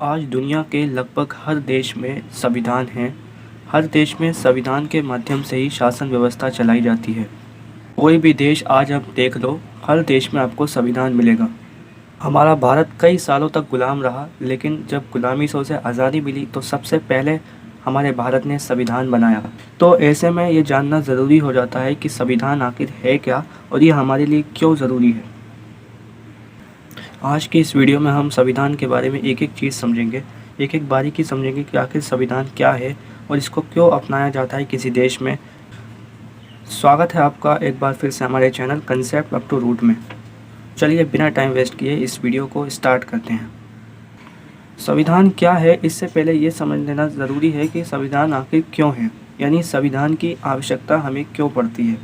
आज दुनिया के लगभग हर देश में संविधान हैं। हर देश में संविधान के माध्यम से ही शासन व्यवस्था चलाई जाती है। कोई भी देश आज आप देख लो, हर देश में आपको संविधान मिलेगा। हमारा भारत कई सालों तक गुलाम रहा, लेकिन जब गुलामी से उसे आज़ादी मिली तो सबसे पहले हमारे भारत ने संविधान बनाया। तो ऐसे में ये जानना ज़रूरी हो जाता है कि संविधान आखिर है क्या और ये हमारे लिए क्यों ज़रूरी है। आज की इस वीडियो में हम संविधान के बारे में एक एक चीज़ समझेंगे, एक एक बारीकी समझेंगे कि आखिर संविधान क्या है और इसको क्यों अपनाया जाता है किसी देश में। स्वागत है आपका एक बार फिर से हमारे channel concept up to root में। चलिए बिना टाइम वेस्ट किए इस वीडियो को स्टार्ट करते हैं। संविधान क्या है, इससे पहले ये समझ लेना ज़रूरी है कि संविधान आखिर क्यों है, यानी संविधान की आवश्यकता हमें क्यों पड़ती है।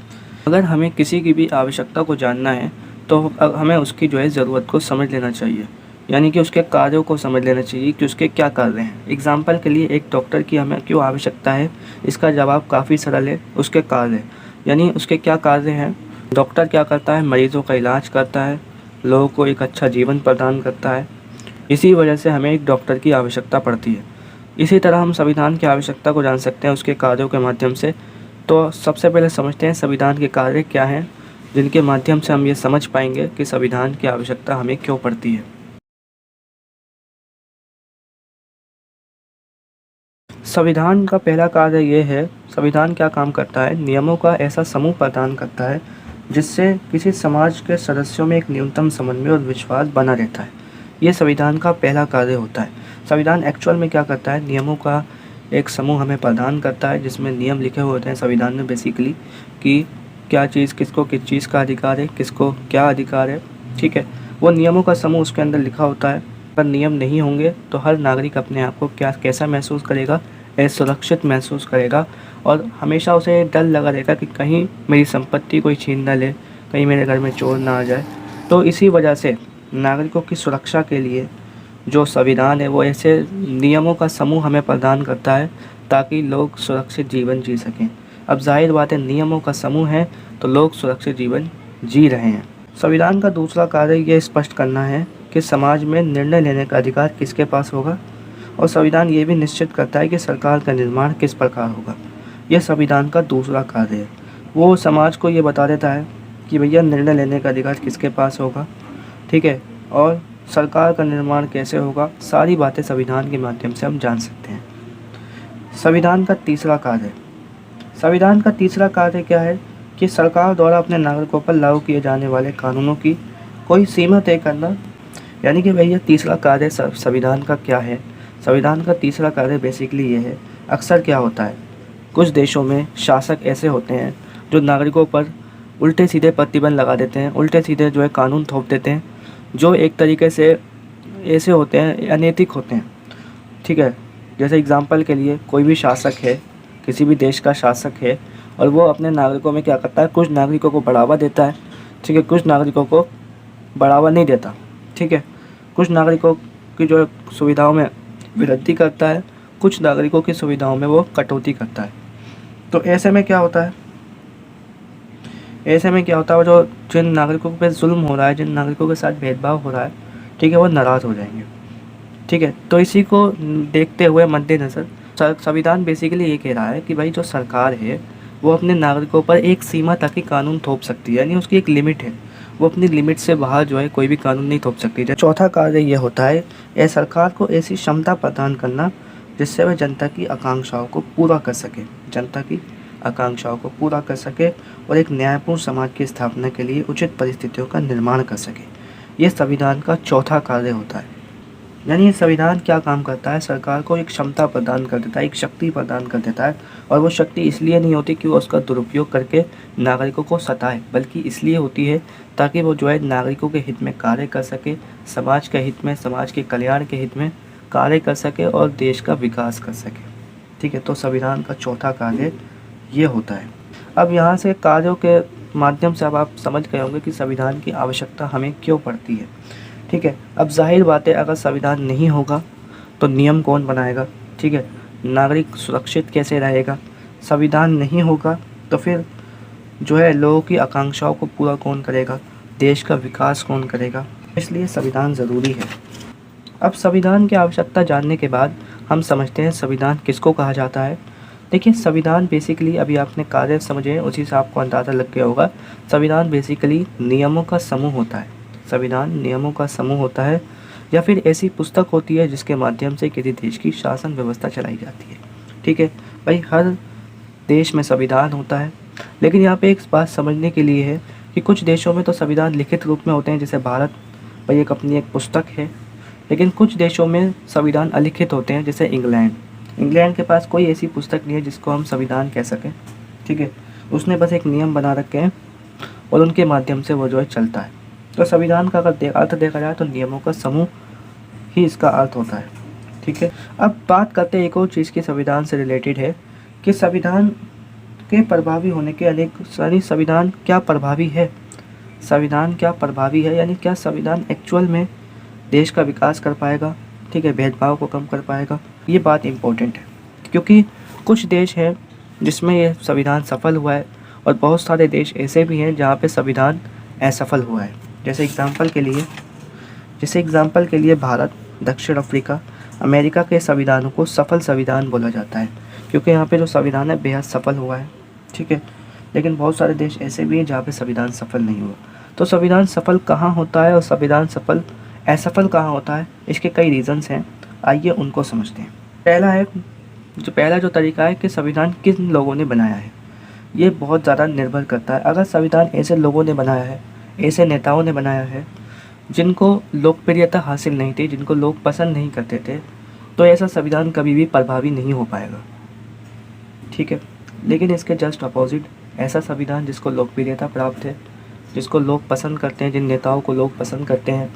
अगर हमें किसी की भी आवश्यकता को जानना है तो हमें उसकी ज़रूरत को समझ लेना चाहिए, यानी कि उसके कार्यों को समझ लेना चाहिए कि उसके क्या कार्य हैं। एग्जाम्पल के लिए एक डॉक्टर की हमें क्यों आवश्यकता है, इसका जवाब काफ़ी सरल है, उसके कार्य। यानी उसके क्या कार्य हैं। डॉक्टर क्या करता है, मरीज़ों का इलाज करता है, लोगों को एक अच्छा जीवन प्रदान करता है। इसी वजह से हमें एक डॉक्टर की आवश्यकता पड़ती है। इसी तरह हम संविधान की आवश्यकता को जान सकते हैं उसके कार्यों के माध्यम से। तो सबसे पहले समझते हैं संविधान के कार्य क्या हैं, जिनके माध्यम से हम ये समझ पाएंगे कि संविधान की आवश्यकता हमें क्यों पड़ती है। संविधान का पहला कार्य ये है, संविधान क्या काम करता है, नियमों का ऐसा समूह प्रदान करता है जिससे किसी समाज के सदस्यों में एक न्यूनतम समन्वय और विश्वास बना रहता है। ये संविधान का पहला कार्य होता है। संविधान एक्चुअल में क्या करता है, नियमों का एक समूह हमें प्रदान करता है जिसमें नियम लिखे हुए होते हैं संविधान में बेसिकली कि क्या चीज़ किसको किस चीज़ का अधिकार है, किसको क्या अधिकार है। ठीक है, वो नियमों का समूह उसके अंदर लिखा होता है। पर नियम नहीं होंगे तो हर नागरिक अपने आप को कैसा महसूस करेगा, असुरक्षित महसूस करेगा और हमेशा उसे डर लगा रहेगा कि कहीं मेरी संपत्ति कोई छीन ना ले, कहीं मेरे घर में चोर ना आ जाए। तो इसी वजह से नागरिकों की सुरक्षा के लिए जो संविधान है वो ऐसे नियमों का समूह हमें प्रदान करता है ताकि लोग सुरक्षित जीवन जी सकें। अब जाहिर बात है, नियमों का समूह है तो लोग सुरक्षित जीवन जी रहे हैं। संविधान का दूसरा कार्य ये स्पष्ट करना है कि समाज में निर्णय लेने का अधिकार किसके पास होगा, और संविधान ये भी निश्चित करता है कि सरकार का निर्माण किस प्रकार होगा। यह संविधान का दूसरा कार्य है। वो समाज को ये बता देता है कि भैया निर्णय लेने का अधिकार किसके पास होगा, ठीक है, और सरकार का निर्माण कैसे होगा। सारी बातें संविधान के माध्यम से हम जान सकते हैं। संविधान का तीसरा कार्य, संविधान का तीसरा कार्य क्या है कि सरकार द्वारा अपने नागरिकों पर लागू किए जाने वाले कानूनों की कोई सीमा तय करना। यानी कि भैया तीसरा कार्य संविधान का क्या है। संविधान का तीसरा कार्य बेसिकली ये है, अक्सर क्या होता है, कुछ देशों में शासक ऐसे होते हैं जो नागरिकों पर उल्टे सीधे प्रतिबंध लगा देते हैं, उल्टे सीधे कानून थोप देते हैं, जो एक तरीके से ऐसे होते हैं, अनैतिक होते हैं। ठीक है, जैसे एग्जांपल के लिए कोई भी शासक है, किसी भी देश का शासक है और वो अपने नागरिकों में क्या करता है, कुछ नागरिकों को बढ़ावा देता है, ठीक है, कुछ नागरिकों को बढ़ावा नहीं देता। ठीक है, कुछ नागरिकों की जो सुविधाओं में वृद्धि करता है, कुछ नागरिकों की सुविधाओं में वो कटौती करता है। तो ऐसे में क्या होता है, वो जो जिन नागरिकों पे जुल्म हो रहा है, जिन नागरिकों के साथ भेदभाव हो रहा है, ठीक है, वो नाराज़ हो जाएंगे। ठीक है, तो इसी को देखते हुए मद्देनज़र संविधान बेसिकली ये कह रहा है कि भाई जो सरकार है वो अपने नागरिकों पर एक सीमा तक ही कानून थोप सकती है, यानी उसकी एक लिमिट है। वो अपनी लिमिट से बाहर कोई भी कानून नहीं थोप सकती। चौथा कार्य ये होता है, यह सरकार को ऐसी क्षमता प्रदान करना जिससे वह जनता की आकांक्षाओं को पूरा कर सके, और एक न्यायपूर्ण समाज की स्थापना के लिए उचित परिस्थितियों का निर्माण कर सके। ये संविधान का चौथा कार्य होता है। यानी ये संविधान क्या काम करता है, सरकार को एक क्षमता प्रदान कर देता है, एक शक्ति प्रदान कर देता है। और वो शक्ति इसलिए नहीं होती कि वो उसका दुरुपयोग करके नागरिकों को सताए, बल्कि इसलिए होती है ताकि वो नागरिकों के हित में कार्य कर सके, समाज के हित में, समाज के कल्याण के हित में कार्य कर सके और देश का विकास कर सके। ठीक है, तो संविधान का चौथा कार्य ये होता है। अब यहाँ से कार्यों के माध्यम से अब आप समझ गए होंगे कि संविधान की आवश्यकता हमें क्यों पड़ती है। ठीक है, अब जाहिर बात है, अगर संविधान नहीं होगा तो नियम कौन बनाएगा, ठीक है, नागरिक सुरक्षित कैसे रहेगा। संविधान नहीं होगा तो फिर लोगों की आकांक्षाओं को पूरा कौन करेगा, देश का विकास कौन करेगा। इसलिए संविधान ज़रूरी है। अब संविधान की आवश्यकता जानने के बाद हम समझते हैं संविधान किसको कहा जाता है। देखिए, संविधान बेसिकली अभी आपने कार्य समझे उसी से आपको अंदाज़ा लग गया होगा। संविधान बेसिकली नियमों का समूह होता है। संविधान नियमों का समूह होता है या फिर ऐसी पुस्तक होती है जिसके माध्यम से किसी देश की शासन व्यवस्था चलाई जाती है। ठीक है भाई, हर देश में संविधान होता है, लेकिन यहाँ पे एक बात समझने के लिए है कि कुछ देशों में तो संविधान लिखित रूप में होते हैं, जैसे भारत भाई एक अपनी एक पुस्तक है। लेकिन कुछ देशों में संविधान अलिखित होते हैं, जैसे इंग्लैंड। इंग्लैंड के पास कोई ऐसी पुस्तक नहीं है जिसको हम संविधान कह सकें। ठीक है, उसने बस एक नियम बना रखे हैं और उनके माध्यम से वो जो है चलता है। तो संविधान का अगर अर्थ देखा जाए तो नियमों का समूह ही इसका अर्थ होता है। ठीक है, अब बात करते हैं एक और चीज़ की संविधान से रिलेटेड है कि संविधान के प्रभावी होने के अनेक सारी संविधान क्या प्रभावी है, संविधान क्या प्रभावी है, यानी क्या संविधान एक्चुअल में देश का विकास कर पाएगा। ठीक है, भेदभाव को कम कर पाएगा। ये बात इम्पोर्टेंट है क्योंकि कुछ देश हैं जिसमें ये संविधान सफल हुआ है और बहुत सारे देश ऐसे भी हैं जहाँ पे संविधान असफल हुआ है। जैसे एग्जाम्पल के लिए भारत, दक्षिण अफ्रीका, अमेरिका के संविधानों को सफल संविधान बोला जाता है क्योंकि यहाँ पे जो संविधान है बेहद सफल हुआ है। ठीक है, लेकिन बहुत सारे देश ऐसे भी हैं जहाँ पे संविधान सफल नहीं हुआ। तो संविधान सफल कहाँ होता है और संविधान असफल कहाँ होता है, इसके कई रीज़न्स हैं। आइए उनको समझते हैं। पहला जो तरीका है कि संविधान किन लोगों ने बनाया है, ये बहुत ज़्यादा निर्भर करता है। अगर संविधान ऐसे लोगों ने बनाया है, ऐसे नेताओं ने बनाया है जिनको लोकप्रियता हासिल नहीं थी, जिनको लोग पसंद नहीं करते थे, तो ऐसा संविधान कभी भी प्रभावी नहीं हो पाएगा। ठीक है, लेकिन इसके जस्ट अपोजिट ऐसा संविधान जिसको लोकप्रियता प्राप्त है, जिसको लोग पसंद करते हैं, जिन नेताओं को लोग पसंद करते हैं,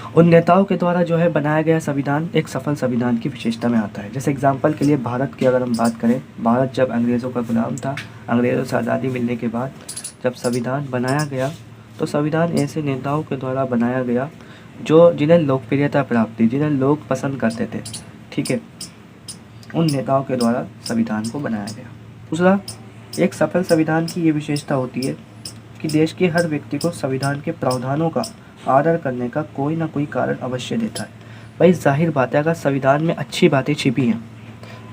उन नेताओं के द्वारा जो है बनाया गया संविधान एक सफल संविधान की विशेषता में आता है। जैसे एग्जाम्पल के लिए भारत की अगर हम बात करें, भारत जब अंग्रेज़ों का गुलाम था, अंग्रेज़ों से आज़ादी मिलने के बाद जब संविधान बनाया गया तो संविधान ऐसे नेताओं के द्वारा बनाया गया जिन्हें लोकप्रियता प्राप्त थी, जिन्हें लोग पसंद करते थे। ठीक है, उन नेताओं के द्वारा संविधान को बनाया गया। दूसरा, एक सफल संविधान की ये विशेषता होती है कि देश के हर व्यक्ति को संविधान के प्रावधानों का आदर करने का कोई ना कोई कारण अवश्य देता है। भाई जाहिर बात है, अगर संविधान में अच्छी बातें छिपी हैं,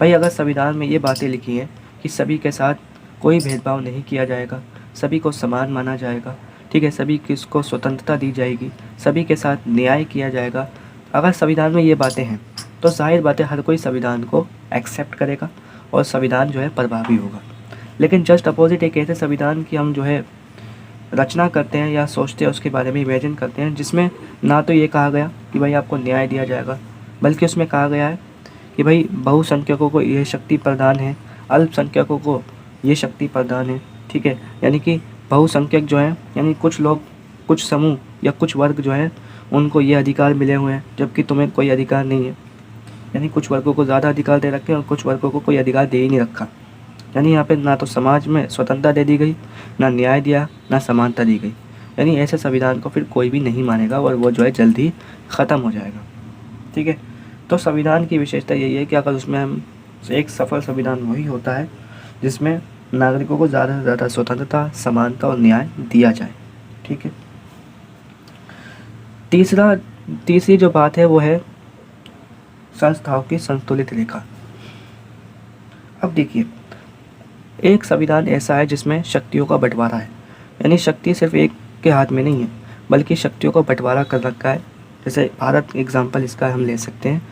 भाई अगर संविधान में ये बातें लिखी हैं कि सभी के साथ कोई भेदभाव नहीं किया जाएगा, सभी को समान माना जाएगा, ठीक है, सभी किसको स्वतंत्रता दी जाएगी, सभी के साथ न्याय किया जाएगा, अगर संविधान में ये बातें हैं तो जाहिर बात है हर कोई संविधान को एक्सेप्ट करेगा और संविधान जो है प्रभावी होगा। लेकिन जस्ट अपोजिट एक ऐसे संविधान की हम जो है रचना करते हैं या सोचते हैं, उसके बारे में इमेजिन करते हैं, जिसमें ना तो ये कहा गया कि भाई आपको न्याय दिया जाएगा, बल्कि उसमें कहा गया है कि भाई बहुसंख्यकों को ये शक्ति प्रदान है, अल्पसंख्यकों को ये शक्ति प्रदान है। ठीक है, यानी कि बहुसंख्यक जो है यानी कुछ लोग, कुछ समूह या कुछ वर्ग जो है उनको ये अधिकार मिले हुए हैं, जबकि तुम्हें कोई अधिकार नहीं है। यानी कुछ वर्गों को ज़्यादा अधिकार दे रखे हैं और कुछ वर्गों को कोई अधिकार दे ही नहीं रखा। यानी यहाँ पे ना तो समाज में स्वतंत्रता दे दी गई, ना न्याय दिया, ना समानता दी गई। यानी ऐसे संविधान को फिर कोई भी नहीं मानेगा और वो जो है जल्द ही ख़त्म हो जाएगा। ठीक है, तो संविधान की विशेषता यही है कि अगर उसमें हम एक सफल संविधान वही होता है जिसमें नागरिकों को ज़्यादा से ज़्यादा स्वतंत्रता, समानता और न्याय दिया जाए। ठीक है, तीसरी जो बात है वो है संस्थाओं की संतुलित रेखा। अब देखिए, एक संविधान ऐसा है जिसमें शक्तियों का बंटवारा है, यानी शक्ति सिर्फ एक के हाथ में नहीं है बल्कि शक्तियों का बंटवारा कर रखा है। जैसे भारत एग्जांपल इसका हम ले सकते हैं।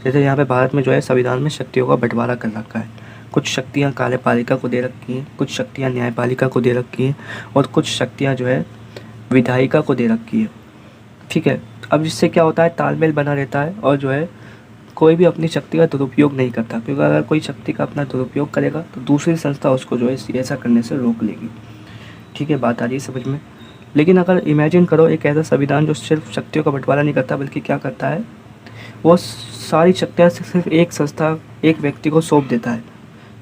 जैसे यहाँ पे भारत में जो है संविधान में शक्तियों का बंटवारा कर रखा है। कुछ शक्तियाँ कार्यपालिका को दे रखी हैं, कुछ शक्तियाँ न्यायपालिका को दे रखी हैं और कुछ शक्तियाँ जो है विधायिका को दे रखी है। ठीक है, अब इससे क्या होता है, तालमेल बना रहता है और जो है कोई भी अपनी शक्ति का दुरुपयोग नहीं करता, क्योंकि अगर कोई शक्ति का अपना दुरुपयोग करेगा तो दूसरी संस्था उसको जो है ऐसा करने से रोक लेगी। ठीक है, बात आ रही है समझ में। लेकिन अगर इमेजिन करो एक ऐसा संविधान जो सिर्फ शक्तियों का बंटवारा नहीं करता बल्कि क्या करता है, वो सारी शक्तियाँ सिर्फ एक संस्था, एक व्यक्ति को सौंप देता है,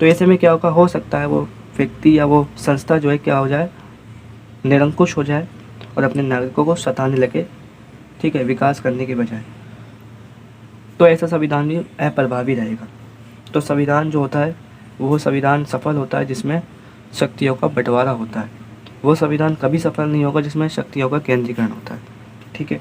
तो ऐसे में क्या होगा, हो सकता है वो व्यक्ति या वो संस्था जो है क्या हो जाए, निरंकुश हो जाए और अपने नागरिकों को सताने लगे। ठीक है, विकास करने के बजाय। तो ऐसा संविधान भी अप्रभावी रहेगा। तो संविधान जो होता है वो संविधान सफल होता है जिसमें शक्तियों का बंटवारा होता है। वो संविधान कभी सफल नहीं होगा जिसमें शक्तियों का केंद्रीकरण होता है। ठीक है।